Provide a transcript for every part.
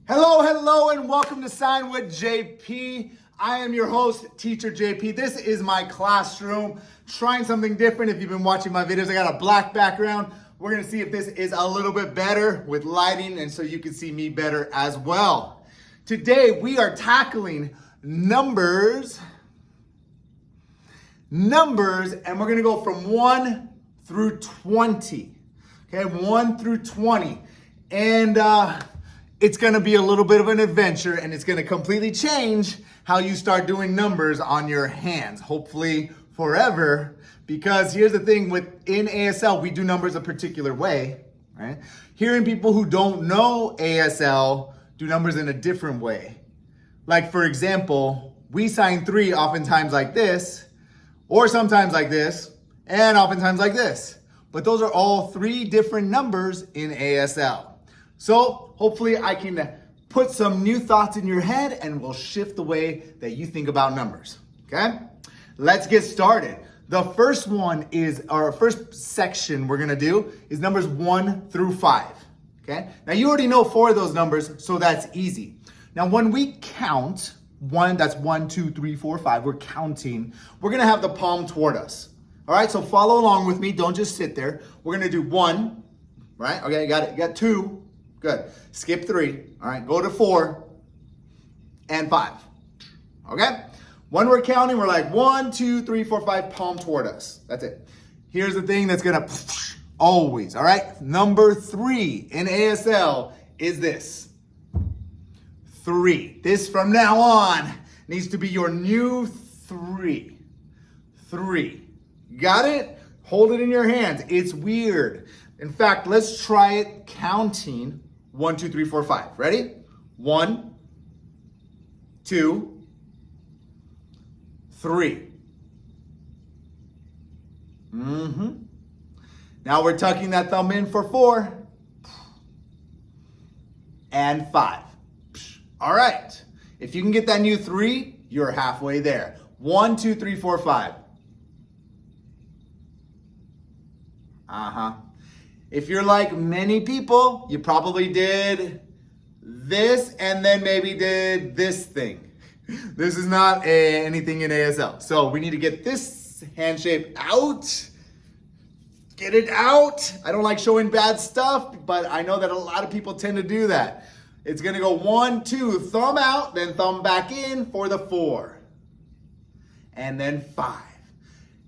Hello, and welcome to Sign with JP. I am your host, Teacher JP. This is my classroom, trying something different. If you've been watching my videos, I got a black background. We're gonna see if this is a little bit better with lighting and so you can see me better as well. Today, we are tackling numbers, and we're gonna go from 1 through 20. Okay, 1 through 20. And it's gonna be a little bit of an adventure, and it's gonna completely change how you start doing numbers on your hands, hopefully forever. Because here's the thing, within ASL, we do numbers a particular way, right? Hearing people who don't know ASL do numbers in a different way. Like for example, we sign 3 oftentimes like this, or sometimes like this, and oftentimes like this. But those are all 3 different numbers in ASL. So hopefully I can put some new thoughts in your head and we'll shift the way that you think about numbers, okay? Let's get started. The first one is, our first section we're gonna do is numbers 1 through 5, okay? Now you already know 4 of those numbers, so that's easy. Now when we count, that's 1, 2, 3, 4, 5, we're counting, we're gonna have the palm toward us. All right, so follow along with me, don't just sit there. We're gonna do 1, right? Okay, got it, you got 2. Good. Skip 3. All right. Go to 4 and 5. Okay. When we're counting, we're like 1, 2, 3, 4, 5, palm toward us. That's it. Here's the thing that's going to always. All right. Number 3 in ASL is this. 3. This from now on needs to be your new 3. 3. Got it? Hold it in your hands. It's weird. In fact, let's try it counting 1, 2, 3, 4, 5. Ready? 1, 2, 3. Now we're tucking that thumb in for 4 and 5. All right. If you can get that new 3, you're halfway there. 1, 2, 3, 4, 5. If you're like many people, you probably did this and then maybe did this thing. This is not anything in ASL. So we need to get this hand shape out. Get it out. I don't like showing bad stuff, but I know that a lot of people tend to do that. It's gonna go 1, 2, thumb out, then thumb back in for the 4. And then 5.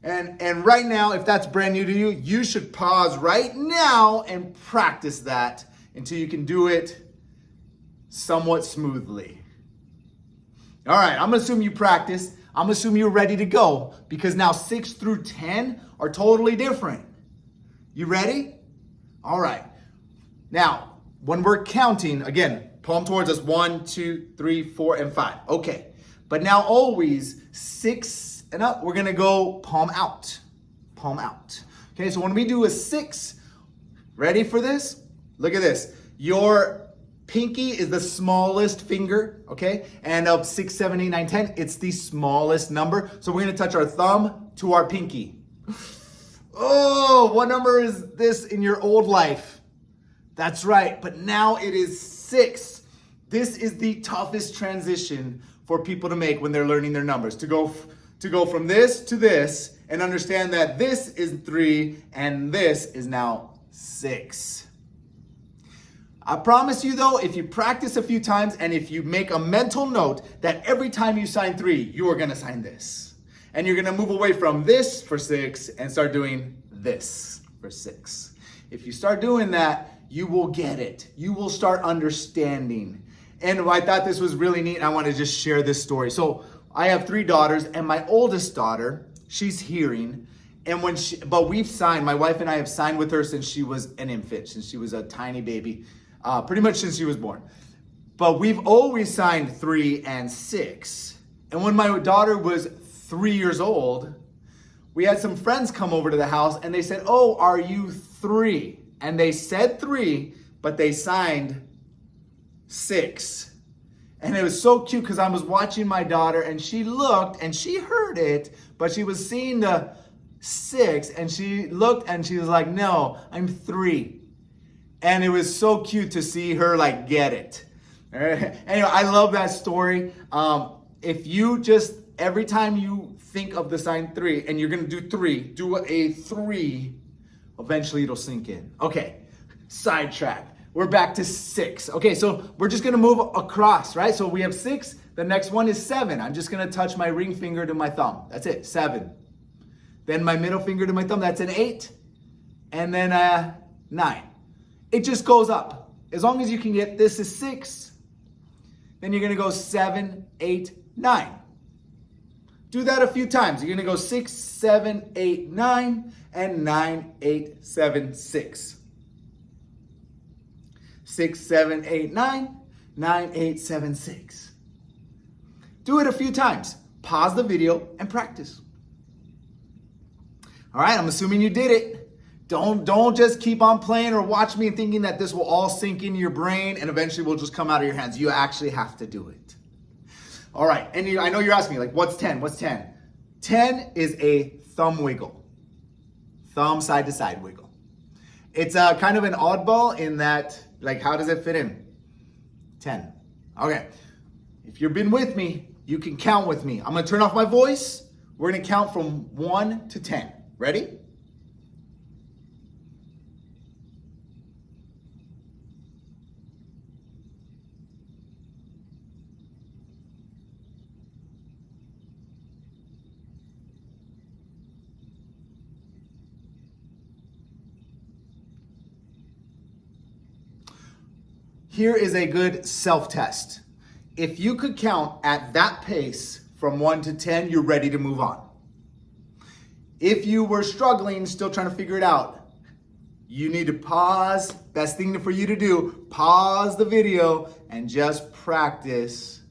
And right now, if that's brand new to you, you should pause right now and practice that until you can do it somewhat smoothly. All right, I'm gonna assume you practiced. I'm gonna assume you're ready to go because now 6 through 10 are totally different. You ready? All right. Now, when we're counting, again, palm towards us, 1, 2, 3, 4, and 5. Okay, but now always 6 and up, we're gonna go palm out, palm out. Okay, so when we do a 6, ready for this? Look at this. Your pinky is the smallest finger, okay? And of 6, 7, 8, 9, 10, it's the smallest number. So we're gonna touch our thumb to our pinky. Oh, what number is this in your old life? That's right, but now it is 6. This is the toughest transition for people to make when they're learning their numbers, to go from this to this and understand that this is 3 and this is now 6. I promise you though, if you practice a few times and if you make a mental note that every time you sign 3, you are gonna sign this. And you're gonna move away from this for 6 and start doing this for 6. If you start doing that, you will get it. You will start understanding. And I thought this was really neat and I want to just share this story. So I have 3 daughters, and my oldest daughter, she's hearing, and but we've signed, my wife and I have signed with her since she was an infant, since she was a tiny baby, pretty much since she was born. But we've always signed 3 and 6. And when my daughter was 3 years old, we had some friends come over to the house and they said, "Oh, are you 3?" And they said 3, but they signed 6. And it was so cute because I was watching my daughter and she looked and she heard it, but she was seeing the 6 and she looked and she was like, "No, I'm 3." And it was so cute to see her like get it. All right. Anyway, I love that story. If you just, every time you think of the sign 3 and you're gonna do 3, do a 3, eventually it'll sink in. Okay, sidetrack. We're back to 6. Okay, so we're just gonna move across, right? So we have 6, the next one is 7. I'm just gonna touch my ring finger to my thumb. That's it, 7. Then my middle finger to my thumb, that's an 8. And then 9. It just goes up. As long as you can get, this is 6. Then you're gonna go 7, 8, 9. Do that a few times. You're gonna go 6, 7, 8, 9, and 9, 8, 7, 6. 6, 7, 8, 9, 9, 8, 7, 6. Do it a few times. Pause the video and practice. All right, I'm assuming you did it. Don't just keep on playing or watch me thinking that this will all sink into your brain and eventually will just come out of your hands. You actually have to do it. All right, and I know you're asking me, like, what's 10? What's 10? 10 is a thumb wiggle. Thumb side to side wiggle. It's kind of an oddball in that, like, how does it fit in? 10. Okay, if you've been with me, you can count with me. I'm gonna turn off my voice. We're gonna count from 1 to 10. Ready? Here is a good self-test. If you could count at that pace from 1 to 10, you're ready to move on. If you were struggling, still trying to figure it out, you need to pause. Best thing for you to do, pause the video and just practice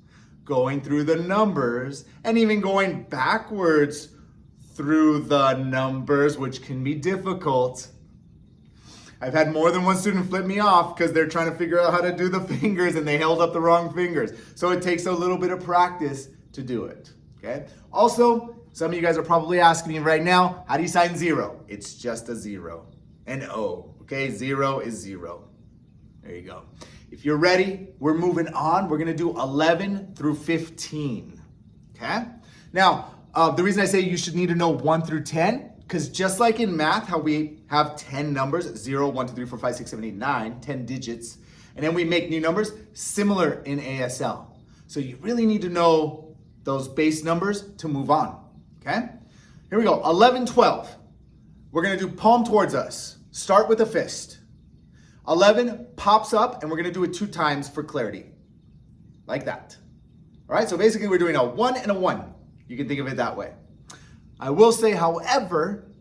going through the numbers and even going backwards through the numbers, which can be difficult. I've had more than one student flip me off because they're trying to figure out how to do the fingers and they held up the wrong fingers. So it takes a little bit of practice to do it, okay? Also, some of you guys are probably asking me right now, how do you sign 0? It's just a 0, an O, okay? 0 is 0. There you go. If you're ready, we're moving on. We're gonna do 11 through 15, okay? Now, the reason I say you should need to know 1 through 10, because just like in math, how we have 10 numbers, 0, 1, 2, 3, 4, 5, 6, 7, 8, 9, 10 digits, and then we make new numbers, similar in ASL. So you really need to know those base numbers to move on, okay? Here we go, 11, 12. We're gonna do palm towards us. Start with a fist. 11 pops up, and we're gonna do it 2 times for clarity, like that. All right, so basically we're doing a 1 and a 1. You can think of it that way. I will say, however,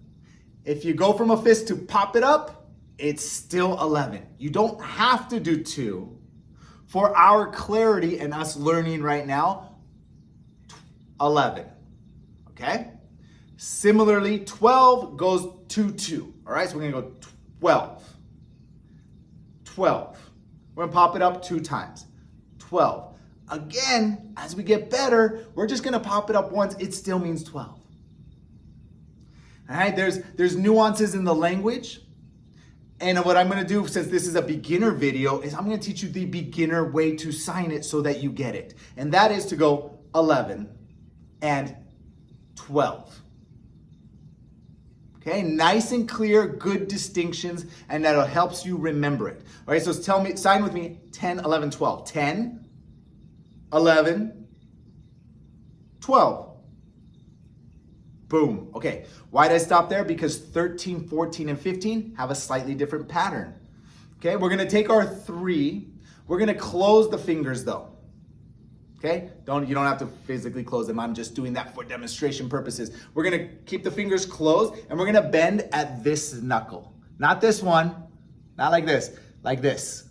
if you go from a fist to pop it up, it's still 11. You don't have to do 2. For our clarity and us learning right now, 11, okay? Similarly, 12 goes 2, 2, all right? So we're gonna go 12, 12. We're gonna pop it up 2 times, 12. Again, as we get better, we're just gonna pop it up once, it still means 12. All right, there's nuances in the language. And what I'm gonna do, since this is a beginner video, is I'm gonna teach you the beginner way to sign it so that you get it. And that is to go 11 and 12. Okay, nice and clear, good distinctions, and that'll helps you remember it. All right, so sign with me, 10, 11, 12. 10, 11, 12. Boom. Okay, why did I stop there? Because 13, 14, and 15 have a slightly different pattern. Okay, we're gonna take our 3. We're gonna close the fingers though. Okay, you don't have to physically close them. I'm just doing that for demonstration purposes. We're gonna keep the fingers closed and we're gonna bend at this knuckle. Not this one, not like this, like this.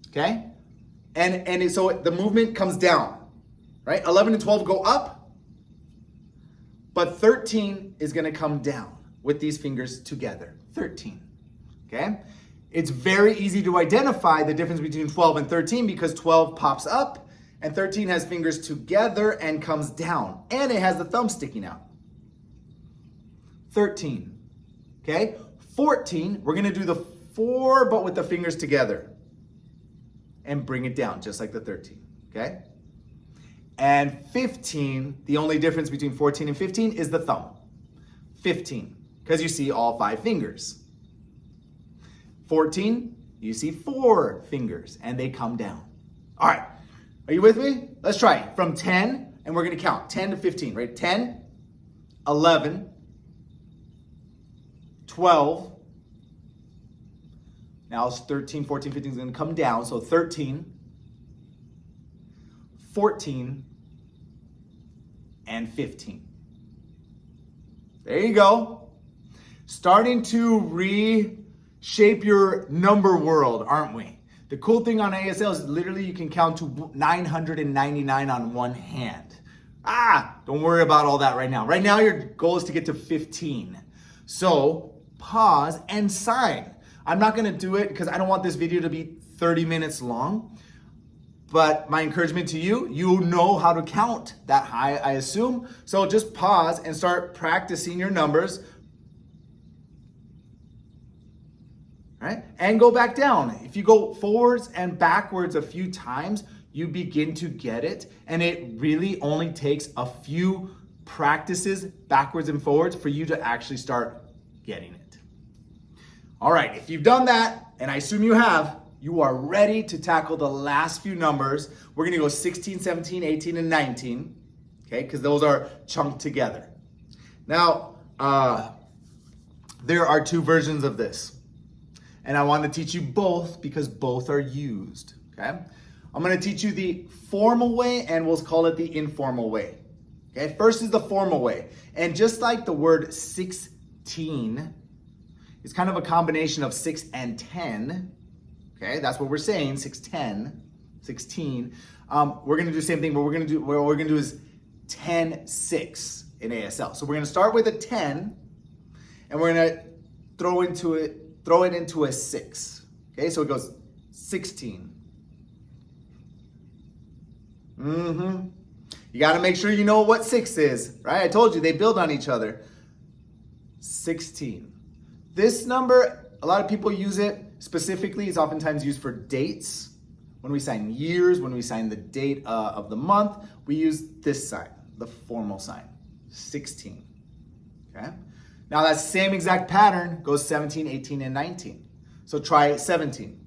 Okay, and so the movement comes down, right? 11 and 12 go up. But 13 is gonna come down with these fingers together, 13, okay? It's very easy to identify the difference between 12 and 13 because 12 pops up and 13 has fingers together and comes down, and it has the thumb sticking out. 13, okay? 14, we're gonna do the 4, but with the fingers together. and bring it down, just like the 13, okay? And 15, the only difference between 14 and 15 is the thumb. 15, because you see all 5 fingers. 14, you see 4 fingers, and they come down. All right, are you with me? Let's try it. From 10, and we're gonna count 10 to 15, right? 10, 11, 12, now it's 13, 14, 15 is gonna come down, so 13, 14, and 15. There you go. Starting to reshape your number world, aren't we? The cool thing on ASL is literally you can count to 999 on one hand. Don't worry about all that right now. Right now your goal is to get to 15. So pause and sign. I'm not gonna do it because I don't want this video to be 30 minutes long. But my encouragement to you, you know how to count that high, I assume. So just pause and start practicing your numbers. All right? And go back down. If you go forwards and backwards a few times, you begin to get it. And it really only takes a few practices backwards and forwards for you to actually start getting it. All right, if you've done that, and I assume you have, you are ready to tackle the last few numbers. We're gonna go 16, 17, 18, and 19, okay? Because those are chunked together. Now, there are 2 versions of this. And I want to teach you both because both are used, okay? I'm gonna teach you the formal way and we'll call it the informal way, okay? First is the formal way. And just like the word 16, it's kind of a combination of 6 and 10, okay, that's what we're saying, 6, 10, 16. We're gonna do the same thing, but what we're gonna do is 10, 6 in ASL. So we're gonna start with a 10, and we're gonna throw it into a 6. Okay, so it goes 16. You gotta make sure you know what 6 is, right? I told you, they build on each other. 16. This number, a lot of people use it. Specifically, it's oftentimes used for dates. When we sign years, when we sign the date of the month, we use this sign, the formal sign, 16, okay? Now that same exact pattern goes 17, 18, and 19. So try 17.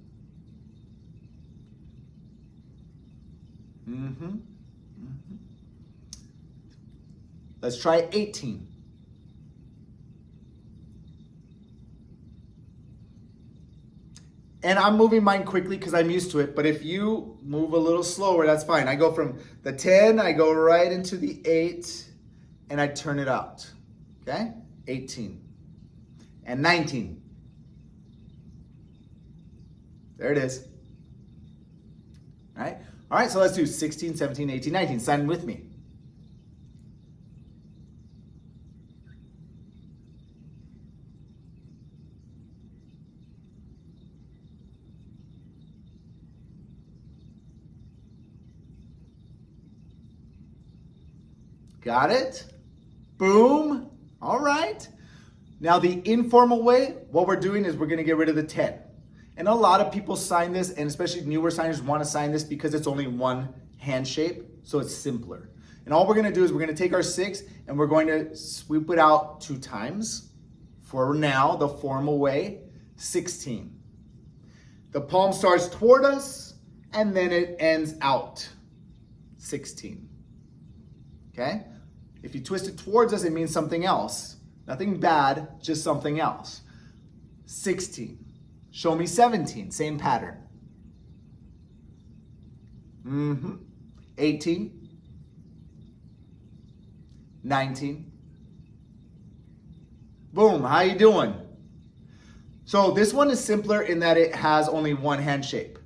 Let's try 18. And I'm moving mine quickly because I'm used to it, but if you move a little slower, that's fine. I go from the 10, I go right into the 8, and I turn it out, okay? 18 and 19. There it is. All right, so let's do 16, 17, 18, 19. Sign with me. Got it? Boom. All right. Now the informal way, what we're doing is we're going to get rid of the 10. And a lot of people sign this, and especially newer signers want to sign this because it's only one hand shape, so it's simpler. And all we're going to do is we're going to take our 6 and we're going to sweep it out 2 times. For now, the formal way, 16. The palm starts toward us and then it ends out, 16. Okay? If you twist it towards us, it means something else. Nothing bad, just something else. 16. Show me 17, same pattern. 18. 19. Boom, how you doing? So this one is simpler in that it has only one hand shape,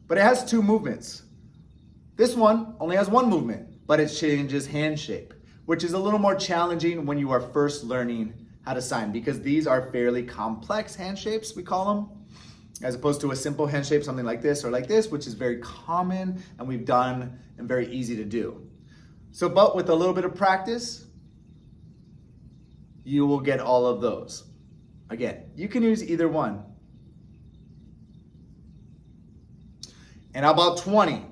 but it has 2 movements. This one only has 1 movement, but it changes hand shape, which is a little more challenging when you are first learning how to sign because these are fairly complex hand shapes, we call them, as opposed to a simple hand shape, something like this or like this, which is very common and we've done and very easy to do. So, but with a little bit of practice, you will get all of those. Again, you can use either one. And how about 20?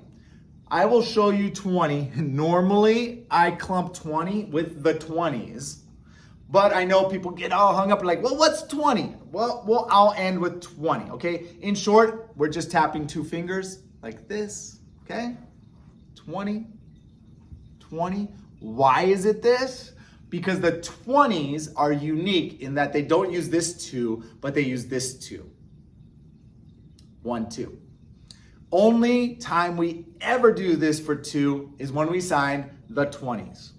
I will show you 20. Normally, I clump 20 with the 20s. But I know people get all hung up like, well, what's 20? Well, I'll end with 20, okay? In short, we're just tapping 2 fingers like this, okay? 20, 20. Why is it this? Because the 20s are unique in that they don't use this 2, but they use this 2. 1, 2. Only time we ever do this for 2 is when we sign the 20s.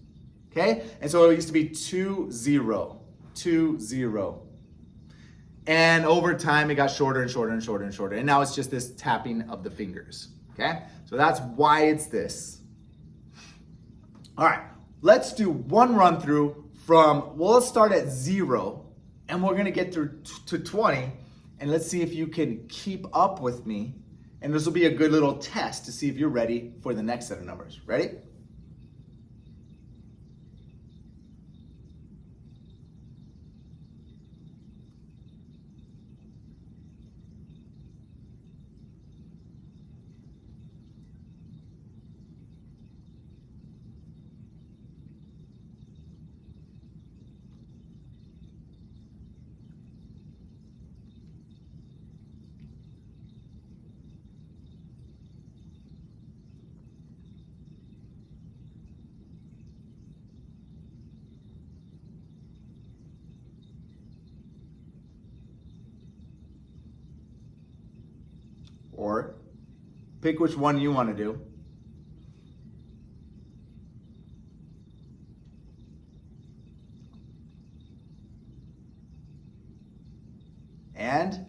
Okay? And so it used to be 2, 0, 2, 0. And over time, it got shorter and shorter and shorter and shorter. And now it's just this tapping of the fingers. Okay? So that's why it's this. All right. Let's do one run through from, well, let's start at 0. And we're going to get through to 20. And let's see if you can keep up with me. And this will be a good little test to see if you're ready for the next set of numbers. Ready? Or pick which one you want to do. And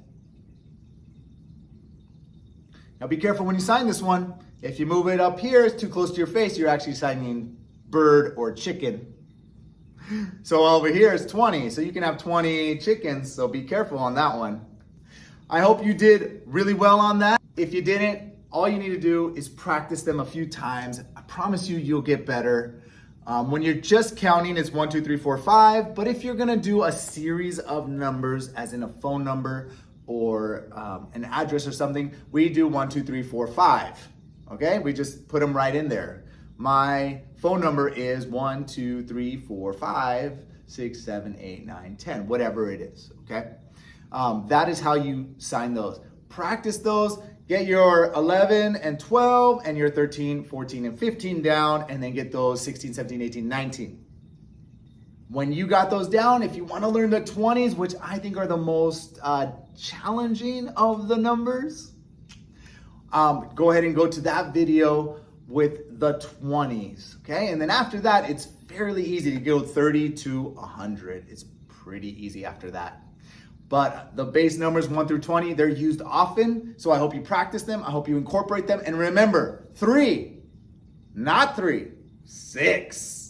now be careful when you sign this one. If you move it up here, it's too close to your face, you're actually signing bird or chicken. So over here is 20. So you can have 20 chickens. So be careful on that one. I hope you did really well on that. If you didn't, all you need to do is practice them a few times. I promise you, you'll get better. When you're just counting, it's 1, 2, 3, 4, 5. But if you're gonna do a series of numbers, as in a phone number or an address or something, we do 1, 2, 3, 4, 5. Okay, we just put them right in there. My phone number is 1, 2, 3, 4, 5, 6, 7, 8, 9, 10, whatever it is. Okay. That is how you sign those. Practice those, get your 11 and 12 and your 13, 14, and 15 down, and then get those 16, 17, 18, 19. When you got those down, if you want to learn the 20s, which I think are the most challenging of the numbers, go ahead and go to that video with the 20s, okay? And then after that, it's fairly easy to go 30 to 100. It's pretty easy after that. But the base numbers 1 through 20, they're used often. So I hope you practice them. I hope you incorporate them. And remember, 3, not 3, 6.